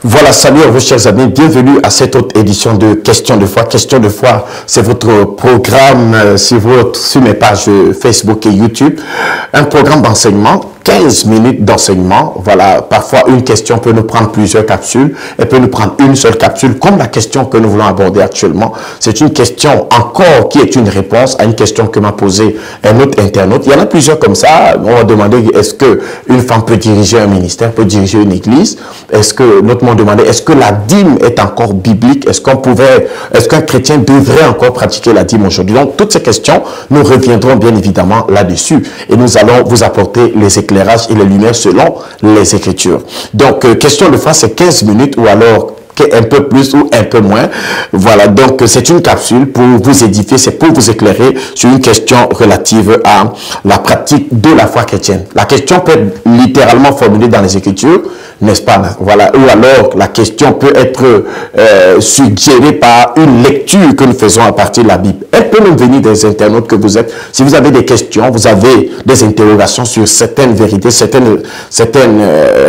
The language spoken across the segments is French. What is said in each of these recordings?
Voilà, salut à vous chers amis, bienvenue à cette autre édition de Questions de foi. Questions de foi, c'est votre programme sur mes pages Facebook et YouTube. Un programme d'enseignement, 15 minutes d'enseignement. Voilà, parfois une question peut nous prendre plusieurs capsules, elle peut nous prendre une seule capsule, comme la question que nous voulons aborder actuellement. C'est une question encore qui est une réponse à une question que m'a posée un autre internaute. Il y en a plusieurs comme ça. On va demander, est-ce qu'une femme peut diriger un ministère, peut diriger une église? Est-ce que notre monde demandait, est-ce que la dîme est encore biblique? Est-ce qu'un chrétien devrait encore pratiquer la dîme aujourd'hui? Donc, toutes ces questions, nous reviendrons bien évidemment là-dessus. Et nous allons vous apporter les éclairages et les lumières selon les Écritures. Donc, question de foi, c'est 15 minutes ou alors un peu plus ou un peu moins. Voilà, donc c'est une capsule pour vous édifier, c'est pour vous éclairer sur une question relative à la pratique de la foi chrétienne. La question peut être littéralement formulée dans les Écritures, n'est-ce pas? Voilà, ou alors la question peut être suggérée par une lecture que nous faisons à partir de la Bible. Elle peut même venir des internautes que vous êtes. Si vous avez des questions, vous avez des interrogations sur certaines vérités, certaines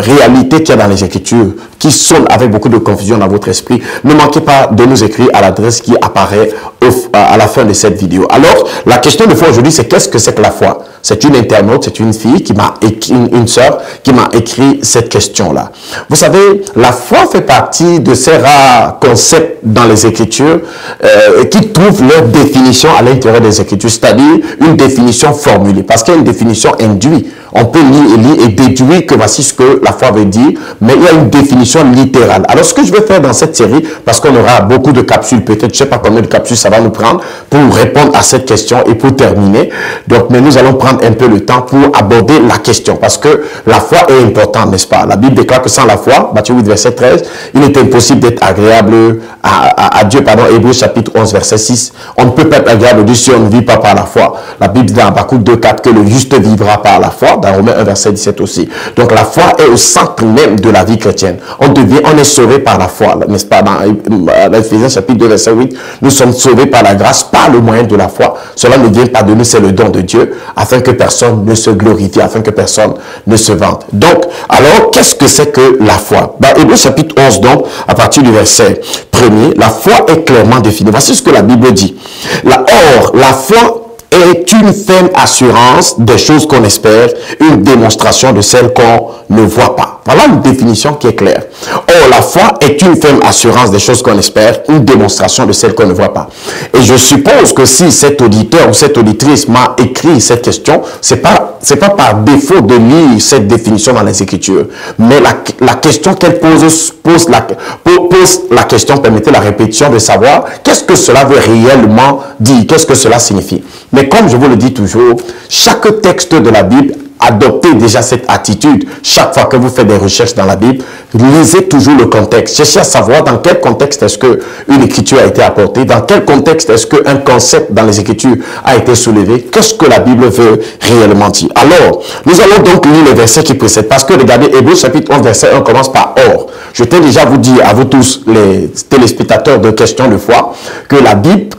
réalités qu'il y a dans les Écritures, qui sonnent avec beaucoup de confusion dans votre esprit, ne manquez pas de nous écrire à l'adresse qui apparaît à la fin de cette vidéo. Alors, la question de foi aujourd'hui, c'est qu'est-ce que c'est que la foi? C'est une internaute, c'est une fille qui m'a écrit, une sœur qui m'a écrit cette question-là. Vous savez, la foi fait partie de ces rares concepts dans les Écritures qui trouvent leur définition à l'intérieur des Écritures, c'est-à-dire une définition formulée, parce qu'il y a une définition induite. On peut lire et déduire que voici ce que la foi veut dire, mais il y a une définition littérale. Alors, ce que je vais faire dans cette série, parce qu'on aura beaucoup de capsules, peut-être, je ne sais pas combien de capsules ça va nous prendre pour répondre à cette question et pour terminer. Donc, mais nous allons prendre un peu le temps pour aborder la question, parce que la foi est importante, n'est-ce pas? La Bible déclare que sans la foi, Matthieu 8, verset 13, il est impossible d'être agréable à Dieu, pardon, Hébreux chapitre 11, verset 6. On ne peut pas être agréable à Dieu si on ne vit pas par la foi. La Bible dit dans Habakkuk 2, 4 que le juste vivra par la foi. Dans Romains 1, verset 17 aussi. Donc la foi est au centre même de la vie chrétienne. On est sauvé par la foi, n'est-ce pas? Dans Éphésiens chapitre 2, verset 8, nous sommes sauvés par la grâce, par le moyen de la foi. Cela ne vient pas de nous, c'est le don de Dieu, afin que personne ne se glorifie, afin que personne ne se vante. Donc, alors, qu'est-ce que c'est que la foi? Dans Hébreux chapitre 11, donc, à partir du verset 1er, la foi est clairement définie. Voici ce que la Bible dit. Or, la foi est une ferme assurance des choses qu'on espère, une démonstration de celles qu'on ne voit pas. Voilà une définition qui est claire. Or, la foi est une ferme assurance des choses qu'on espère, une démonstration de celles qu'on ne voit pas. Et je suppose que si cet auditeur ou cette auditrice m'a écrit cette question, c'est pas par défaut de lire cette définition dans les Écritures, mais la question qu'elle pose la question, permettez la répétition de savoir qu'est-ce que cela veut réellement dire, qu'est-ce que cela signifie. Mais comme je vous le dis toujours, chaque texte de la Bible, adoptez déjà cette attitude. Chaque fois que vous faites des recherches dans la Bible, lisez toujours le contexte. Cherchez à savoir dans quel contexte est-ce qu'une écriture a été apportée, dans quel contexte est-ce qu'un concept dans les Écritures a été soulevé, qu'est-ce que la Bible veut réellement dire. Alors, nous allons donc lire le verset qui précède, parce que regardez, Hébreux chapitre 11, verset 1 commence par « Or ». Je t'ai déjà vous dire, à vous tous, les téléspectateurs de Questions de foi, que la Bible,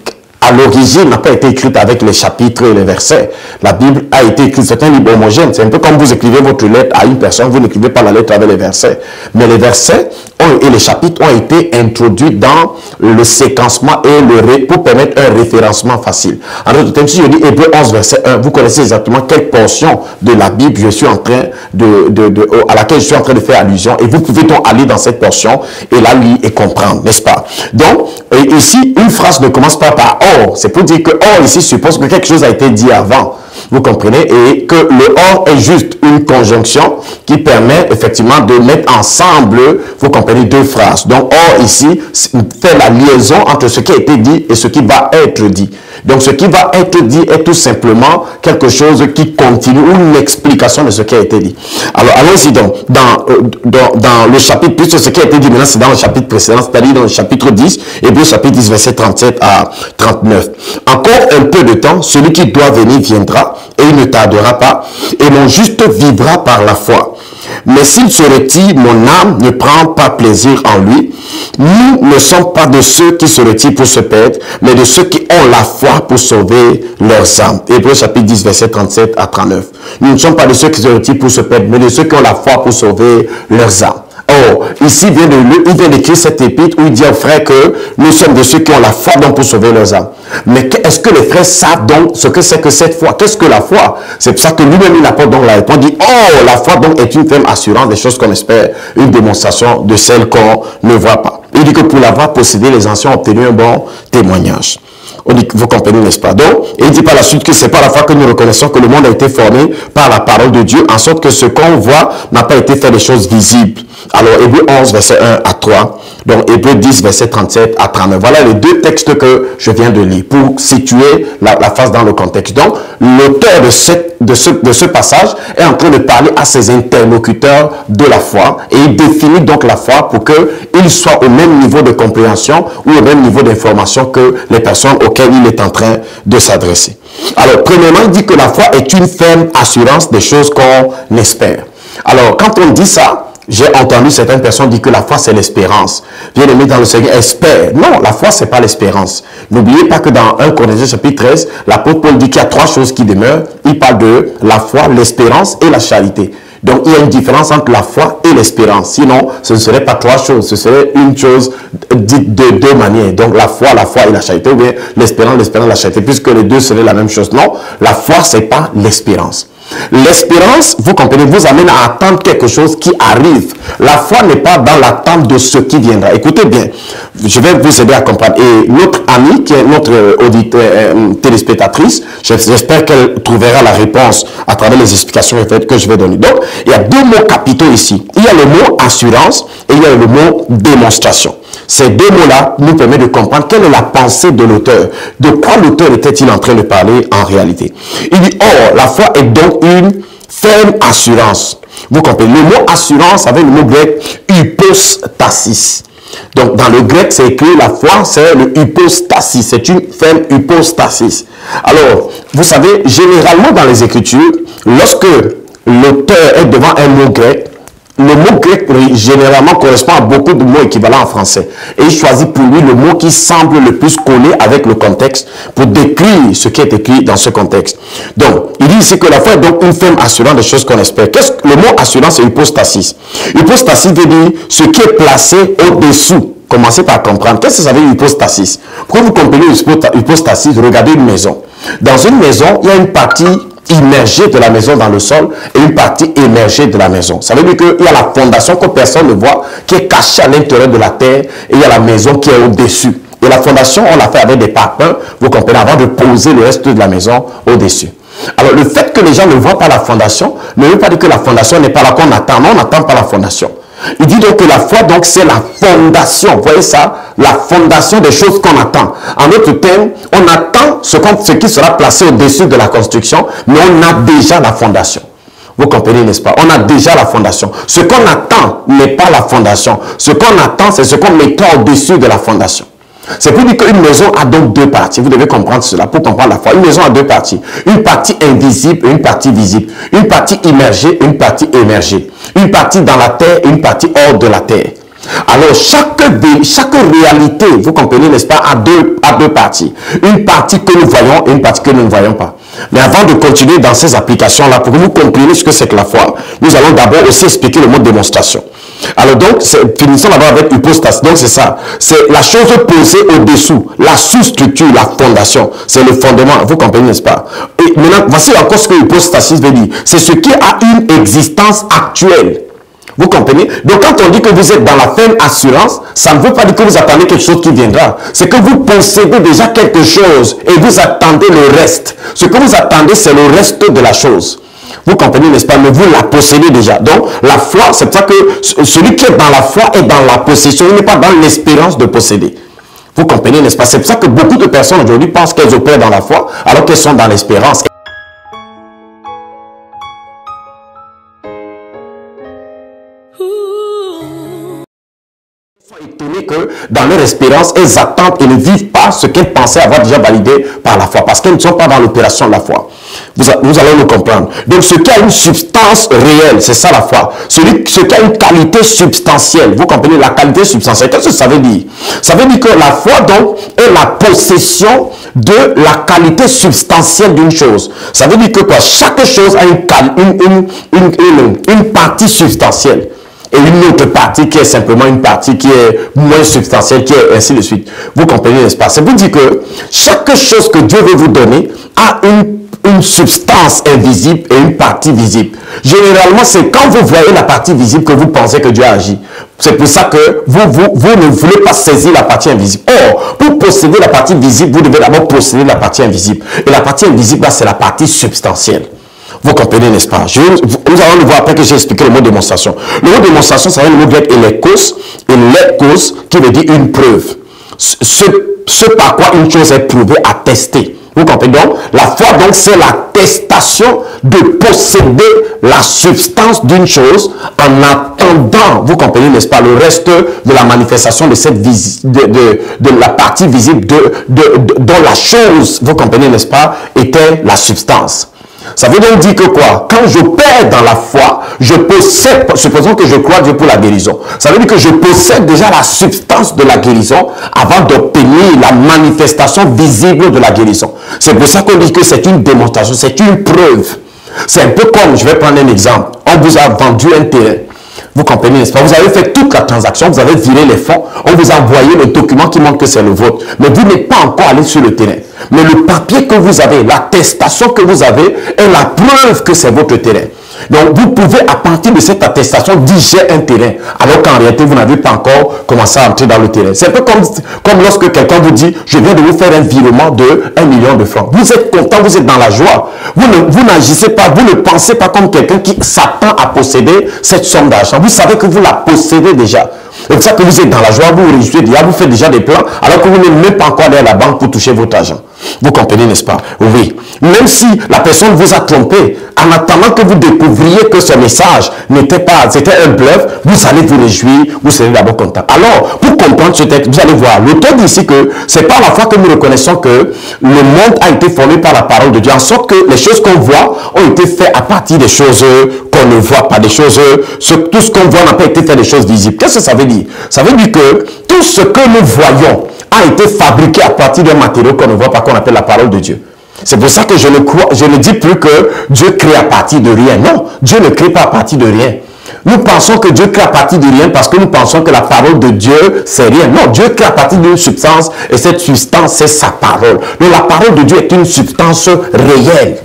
à l'origine, n'a pas été écrite avec les chapitres et les versets. La Bible a été écrite, c'est un livre homogène. C'est un peu comme vous écrivez votre lettre à une personne, vous n'écrivez pas la lettre avec les versets. Mais les versets et les chapitres ont été introduits dans le séquencement et pour permettre un référencement facile. En d'autres termes, si je dis Hébreux 11, verset 1, vous connaissez exactement quelle portion de la Bible je suis en train à laquelle je suis en train de faire allusion. Et vous pouvez donc aller dans cette portion et la lire et comprendre, n'est-ce pas? Donc, ici, une phrase ne commence pas par or. C'est pour dire que or ici suppose que quelque chose a été dit avant. Vous comprenez? Et que le or est juste une conjonction qui permet effectivement de mettre ensemble, vous comprenez, deux phrases. Donc, or ici fait la liaison entre ce qui a été dit et ce qui va être dit. Donc, ce qui va être dit est tout simplement quelque chose qui continue ou une explication de ce qui a été dit. Alors, allons-y donc. Dans le chapitre, puisque ce qui a été dit maintenant, c'est dans le chapitre précédent, c'est-à-dire dans le chapitre 10, Hébreux chapitre 10, verset 37 à 39. Encore un peu de temps, celui qui doit venir viendra, et il ne tardera pas, et mon juste vivra par la foi. Mais s'il se retire, mon âme ne prend pas plaisir en lui. Nous ne sommes pas de ceux qui se retirent pour se perdre, mais de ceux qui ont la foi pour sauver leurs âmes. Hébreux chapitre 10, verset 37 à 39. Nous ne sommes pas de ceux qui se retirent pour se perdre, mais de ceux qui ont la foi pour sauver leurs âmes. Oh, ici il vient d'écrire cette épître où il dit aux frères que nous sommes de ceux qui ont la foi donc pour sauver leurs âmes. Mais est-ce que les frères savent donc ce que c'est que cette foi? Qu'est-ce que la foi? C'est pour ça que lui-même il apporte donc la réponse. Il dit, oh, la foi donc est une ferme assurance des choses qu'on espère, une démonstration de celles qu'on ne voit pas. Il dit que pour l'avoir possédé, les anciens ont obtenu un bon témoignage. On dit, vous comprenez, n'est-ce pas? Donc, et il dit par la suite que c'est par la foi que nous reconnaissons que le monde a été formé par la parole de Dieu, en sorte que ce qu'on voit n'a pas été fait des choses visibles. Alors, Hébreux 11, verset 1 à 3, donc Hébreux 10, verset 37 à 39. Voilà les deux textes que je viens de lire pour situer la phase dans le contexte. Donc, l'auteur de ce passage est en train de parler à ses interlocuteurs de la foi et il définit donc la foi pour qu'ils soient au même niveau de compréhension ou au même niveau d'information que les personnes auxquelles il est en train de s'adresser. Alors, premièrement, il dit que la foi est une ferme assurance des choses qu'on espère. Alors, quand on dit ça, j'ai entendu certaines personnes dire que la foi, c'est l'espérance. Bien-aimé dans le Seigneur, espère. Non, la foi, c'est pas l'espérance. N'oubliez pas que dans 1 Corinthiens chapitre 13, l'apôtre Paul dit qu'il y a trois choses qui demeurent. Il parle de la foi, l'espérance et la charité. Donc, il y a une différence entre la foi et l'espérance. Sinon, ce ne serait pas trois choses. Ce serait une chose dite de deux manières. Donc, la foi et la charité. Ou bien l'espérance, la charité. Puisque les deux seraient la même chose. Non, la foi, c'est pas l'espérance. L'espérance, vous comprenez, vous amène à attendre quelque chose qui arrive. La foi n'est pas dans l'attente de ce qui viendra. Écoutez bien, je vais vous aider à comprendre. Et notre amie, qui est notre auditeur, téléspectatrice, j'espère qu'elle trouvera la réponse à travers les explications que je vais donner. Donc, il y a deux mots capitaux ici. Il y a le mot assurance et il y a le mot démonstration. Ces deux mots-là nous permettent de comprendre quelle est la pensée de l'auteur. De quoi l'auteur était-il en train de parler en réalité? Il dit, oh, la foi est donc une ferme assurance. Vous comprenez? Le mot assurance avec le mot grec hypostasis. Donc, dans le grec, c'est écrit la foi, c'est le hypostasis. C'est une ferme hypostasis. Alors, vous savez, généralement dans les Écritures, lorsque l'auteur est devant un mot grec, le mot grec généralement correspond à beaucoup de mots équivalents en français. Et il choisit pour lui le mot qui semble le plus collé avec le contexte pour décrire ce qui est écrit dans ce contexte. Donc, il dit ici que la foi est donc une ferme assurance des choses qu'on espère. Qu'est-ce que le mot assurance, c'est hypostasis. Hypostasis veut dire ce qui est placé au-dessous. Commencez par comprendre. Qu'est-ce que ça veut dire hypostasis? Pour que vous compreniez hypostasis, regardez une maison. Dans une maison, il y a une partie immergée de la maison dans le sol et une partie émergée de la maison. Ça veut dire qu'il y a la fondation que personne ne voit, qui est cachée à l'intérieur de la terre, et il y a la maison qui est au-dessus. Et la fondation, on l'a fait avec des parpaings, vous comprenez, avant de poser le reste de la maison au-dessus. Alors, le fait que les gens ne voient pas la fondation ne veut pas dire que la fondation n'est pas là qu'on attend. Non, on n'attend pas la fondation. Il dit donc que la foi, donc, c'est la fondation. Vous voyez ça? La fondation des choses qu'on attend. En d'autres termes, on attend ce qui sera placé au-dessus de la construction, mais on a déjà la fondation. Vous comprenez, n'est-ce pas? On a déjà la fondation. Ce qu'on attend n'est pas la fondation. Ce qu'on attend, c'est ce qu'on mettra au-dessus de la fondation. C'est pour dire qu'une maison a donc deux parties. Vous devez comprendre cela pour comprendre la foi. Une maison a deux parties. Une partie invisible et une partie visible. Une partie immergée et une partie émergée. Une partie dans la terre et une partie hors de la terre. Alors, chaque réalité, vous comprenez, n'est-ce pas, a deux parties. Une partie que nous voyons et une partie que nous ne voyons pas. Mais avant de continuer dans ces applications-là, pour que vous compreniez ce que c'est que la foi, nous allons d'abord aussi expliquer le mot démonstration. Alors donc, finissons d'abord avec hypostasie. Donc c'est ça. C'est la chose posée au-dessous. La sous-structure, la fondation. C'est le fondement. Vous comprenez, n'est-ce pas? Et maintenant, voici encore ce que hypostasie veut dire. C'est ce qui a une existence actuelle. Vous comprenez? Donc quand on dit que vous êtes dans la ferme assurance, ça ne veut pas dire que vous attendez quelque chose qui viendra. C'est que vous possédez déjà quelque chose et vous attendez le reste. Ce que vous attendez, c'est le reste de la chose. Vous comprenez, n'est-ce pas? Mais vous la possédez déjà. Donc, la foi, c'est pour ça que celui qui est dans la foi est dans la possession. Il n'est pas dans l'espérance de posséder. Vous comprenez, n'est-ce pas? C'est pour ça que beaucoup de personnes aujourd'hui pensent qu'elles opèrent dans la foi alors qu'elles sont dans l'espérance. Étonnés que dans leur espérance, elles attendent et ne vivent pas ce qu'elles pensaient avoir déjà validé par la foi, parce qu'elles ne sont pas dans l'opération de la foi. Nous allons le comprendre. Donc, ce qui a une substance réelle, c'est ça la foi. Ce qui a une qualité substantielle. Vous comprenez la qualité substantielle? Qu'est-ce que ça veut dire? Ça veut dire que la foi, donc, est la possession de la qualité substantielle d'une chose. Ça veut dire que chaque chose a une partie substantielle. et une autre partie qui est simplement une partie qui est moins substantielle, qui est ainsi de suite. Vous comprenez, n'est-ce pas? C'est pour dire que chaque chose que Dieu veut vous donner a une substance invisible et une partie visible. Généralement, c'est quand vous voyez la partie visible que vous pensez que Dieu agit. C'est pour ça que vous ne voulez pas saisir la partie invisible. Or, pour posséder la partie visible, vous devez d'abord posséder la partie invisible. Et la partie invisible, là, c'est la partie substantielle. Vous comprenez, n'est-ce pas? Nous allons le voir après que j'ai expliqué le mot démonstration. Le mot démonstration, ça vient le mot grec elekos, qui veut dire une preuve. Ce par quoi une chose est prouvée, attestée. Vous comprenez donc? La foi, donc, c'est l'attestation de posséder la substance d'une chose en attendant, vous comprenez, n'est-ce pas, le reste de la manifestation de cette de la partie visible dont la chose, vous comprenez, n'est-ce pas, était la substance. Ça veut donc dire que quoi? Quand je perds dans la foi, je possède, supposons que je crois Dieu pour la guérison. Ça veut dire que je possède déjà la substance de la guérison avant d'obtenir la manifestation visible de la guérison. C'est pour ça qu'on dit que c'est une démonstration, c'est une preuve. C'est un peu comme, je vais prendre un exemple. On vous a vendu un terrain. Vous comprenez, n'est-ce pas? Vous avez fait toute la transaction, vous avez viré les fonds, on vous a envoyé le document qui montre que c'est le vôtre. Mais vous n'êtes pas encore allé sur le terrain. Mais le papier que vous avez, l'attestation que vous avez, est la preuve que c'est votre terrain. Donc, vous pouvez, à partir de cette attestation, dire j'ai un terrain, alors qu'en réalité, vous n'avez pas encore commencé à entrer dans le terrain. C'est un peu comme lorsque quelqu'un vous dit, je viens de vous faire un virement de 1 million de francs. Vous êtes content, vous êtes dans la joie. Vous n'agissez pas, vous ne pensez pas comme quelqu'un qui s'attend à posséder cette somme d'argent. Vous savez que vous la possédez déjà. C'est pour ça que vous êtes dans la joie, vous vous réjouissez déjà, vous faites déjà des plans, alors que vous n'êtes même pas encore allé à la banque pour toucher votre argent. Vous comprenez, n'est-ce pas? Oui. Même si la personne vous a trompé, en attendant que vous découvriez que ce message n'était pas, c'était un bluff, vous allez vous réjouir, vous serez d'abord content. Alors, pour comprendre ce texte, vous allez voir, l'auteur dit ici que c'est par la foi que nous reconnaissons que le monde a été formé par la parole de Dieu, en sorte que les choses qu'on voit ont été faites à partir des choses qu'on ne voit pas, des choses, tout ce qu'on voit n'a pas été fait des choses visibles. Qu'est-ce que ça veut dire? Ça veut dire que tout ce que nous voyons a été fabriqué à partir d'un matériau qu'on ne voit pas, qu'on appelle la parole de Dieu. C'est pour ça que je ne dis plus que Dieu crée à partir de rien. Non, Dieu ne crée pas à partir de rien. Nous pensons que Dieu crée à partir de rien parce que nous pensons que la parole de Dieu, c'est rien. Non, Dieu crée à partir d'une substance et cette substance, c'est sa parole. Donc la parole de Dieu est une substance réelle.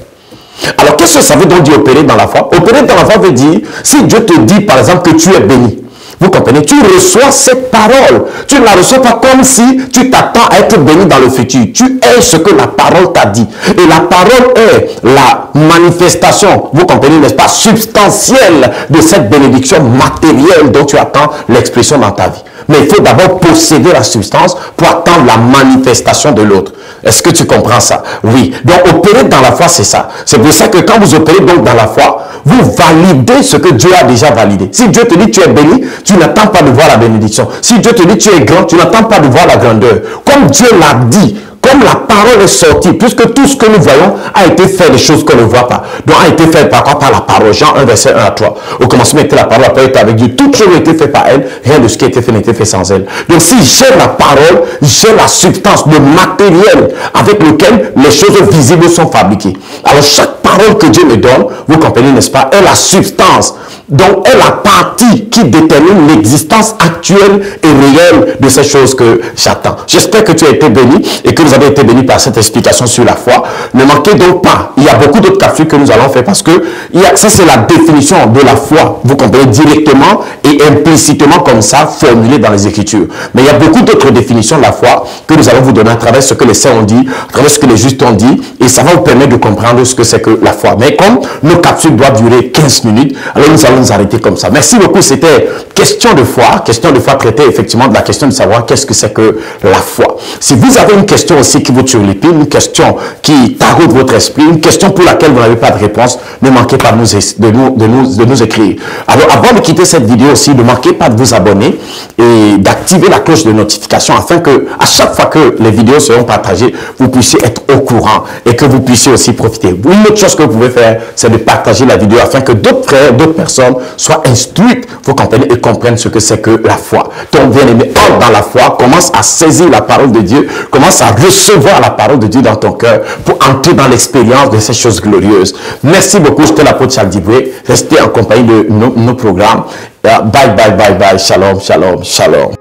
Alors, qu'est-ce que ça veut donc dire opérer dans la foi? Opérer dans la foi veut dire, si Dieu te dit par exemple que tu es béni, vous comprenez? Tu reçois cette parole. Tu ne la reçois pas comme si tu t'attends à être béni dans le futur. Tu es ce que la parole t'a dit. Et la parole est la manifestation, vous comprenez, n'est-ce pas, substantielle de cette bénédiction matérielle dont tu attends l'expression dans ta vie. Mais il faut d'abord posséder la substance pour attendre la manifestation de l'autre. Est-ce que tu comprends ça? Oui. Donc, opérer dans la foi, c'est ça. C'est pour ça que quand vous opérez donc dans la foi, vous validez ce que Dieu a déjà validé. Si Dieu te dit tu es béni, tu n'attends pas de voir la bénédiction. Si Dieu te dit tu es grand, tu n'attends pas de voir la grandeur. Comme Dieu l'a dit, comme la parole est sortie, puisque tout ce que nous voyons a été fait des choses qu'on ne voit pas. Donc, a été fait par quoi? Par la parole. Jean 1, verset 1 à 3. Au commencement était la parole, après était avec Dieu. Toutes choses ont été faites par elle. Rien de ce qui a été fait n'était fait sans elle. Donc, si j'ai la parole, j'ai la substance, le matériel avec lequel les choses visibles sont fabriquées. Alors, chaque parole que Dieu me donne, vous comprenez, n'est-ce pas, est la substance. Donc, est la partie qui détermine l'existence actuelle et réelle de ces choses que j'attends. J'espère que tu as été béni et que vous avez été béni par cette explication sur la foi. Ne manquez donc pas. Il y a beaucoup d'autres capsules que nous allons faire parce que ça, c'est la définition de la foi. Vous comprenez, directement et implicitement comme ça, formulée dans les Écritures. Mais il y a beaucoup d'autres définitions de la foi que nous allons vous donner à travers ce que les saints ont dit, à travers ce que les justes ont dit, et ça va vous permettre de comprendre ce que c'est que la foi. Mais comme nos capsules doivent durer 15 minutes, alors nous allons nous arrêter comme ça. Merci beaucoup. C'était question de foi traitait effectivement de la question de savoir qu'est-ce que c'est que la foi. Si vous avez une question aussi qui vous turlupine, une question qui taraude votre esprit, une question pour laquelle vous n'avez pas de réponse, ne manquez pas de nous écrire. Alors avant de quitter cette vidéo aussi, ne manquez pas de vous abonner et d'activer la cloche de notification afin que à chaque fois que les vidéos seront partagées, vous puissiez être au courant et que vous puissiez aussi profiter. Une autre chose chose que vous pouvez faire, c'est de partager la vidéo afin que d'autres frères, d'autres personnes soient instruites, vous comprenez, et comprennent ce que c'est que la foi. Donc, bien aimé, entre dans la foi, commence à saisir la parole de Dieu, commence à recevoir la parole de Dieu dans ton cœur pour entrer dans l'expérience de ces choses glorieuses. Merci beaucoup, j'étais l'apôtre Charles Dibré. Restez en compagnie de nos programmes. Bye, bye, bye, bye. Shalom, shalom, shalom.